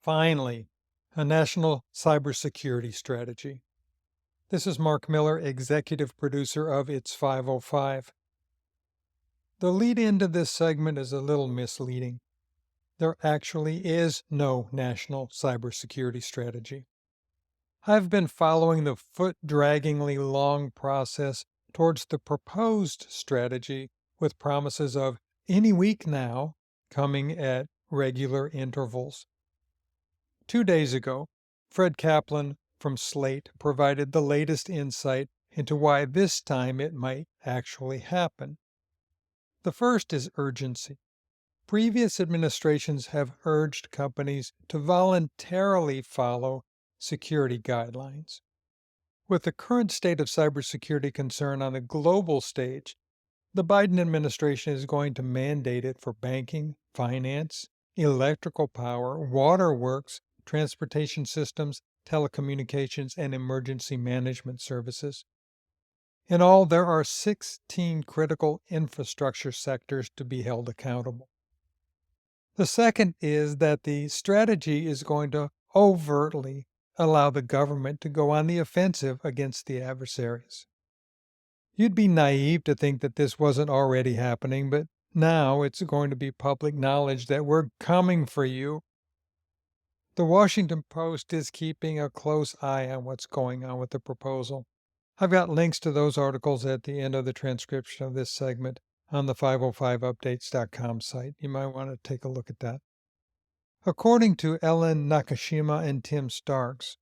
Finally, a national cybersecurity strategy. This is Mark Miller, executive producer of It's 505. The lead into this segment is a little misleading. There actually is no national cybersecurity strategy. I've been following the foot-draggingly long process towards the proposed strategy with promises of any week now coming at regular intervals. 2 days ago, Fred Kaplan from Slate provided the latest insight into why this time it might actually happen. The first is urgency. Previous administrations have urged companies to voluntarily follow security guidelines. With the current state of cybersecurity concern on the global stage, the Biden administration is going to mandate it for banking, finance, electrical power, waterworks, transportation systems, telecommunications, and emergency management services. In all, there are 16 critical infrastructure sectors to be held accountable. The second is that the strategy is going to overtly allow the government to go on the offensive against the adversaries. You'd be naive to think that this wasn't already happening, but now it's going to be public knowledge that we're coming for you. The Washington Post is keeping a close eye on what's going on with the proposal. I've got links to those articles at the end of the transcription of this segment on the 505updates.com site. You might want to take a look at that. According to Ellen Nakashima and Tim Starks,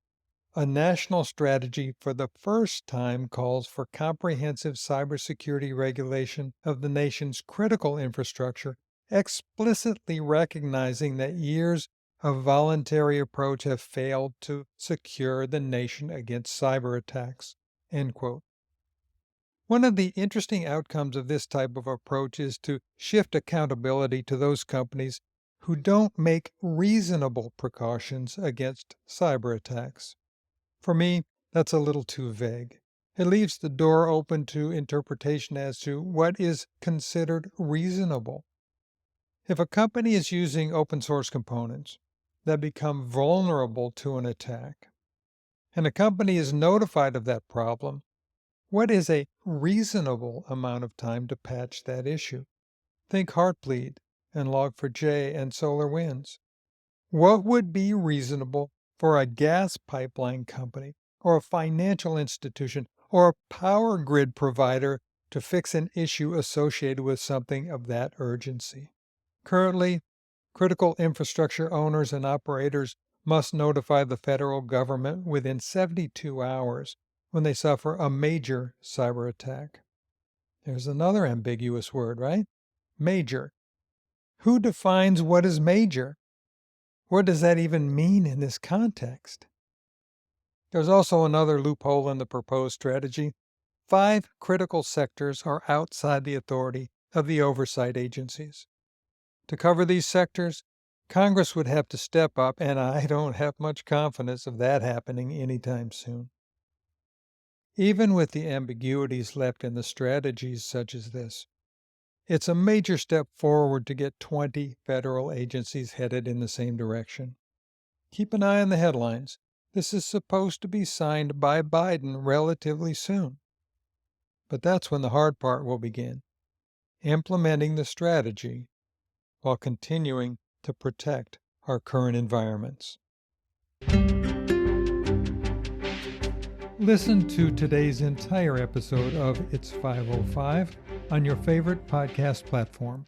a national strategy for the first time calls for comprehensive cybersecurity regulation of the nation's critical infrastructure, explicitly recognizing that years of voluntary approach have failed to secure the nation against cyber attacks. End quote. One of the interesting outcomes of this type of approach is to shift accountability to those companies who don't make reasonable precautions against cyber attacks. For me, that's a little too vague. It leaves the door open to interpretation as to what is considered reasonable. If a company is using open source components that become vulnerable to an attack, and a company is notified of that problem, what is a reasonable amount of time to patch that issue? Think Heartbleed and Log4j and SolarWinds. What would be reasonable for a gas pipeline company or a financial institution or a power grid provider to fix an issue associated with something of that urgency? Currently, critical infrastructure owners and operators must notify the federal government within 72 hours when they suffer a major cyber attack. There's another ambiguous word, right? Major. Who defines what is major? What does that even mean in this context? There's also another loophole in the proposed strategy. 5 critical sectors are outside the authority of the oversight agencies. To cover these sectors, Congress would have to step up, and I don't have much confidence of that happening anytime soon. Even with the ambiguities left in the strategies such as this, it's a major step forward to get 20 federal agencies headed in the same direction. Keep an eye on the headlines. This is supposed to be signed by Biden relatively soon. But that's when the hard part will begin, implementing the strategy while continuing to protect our current environments. Listen to today's entire episode of It's 505 on your favorite podcast platform.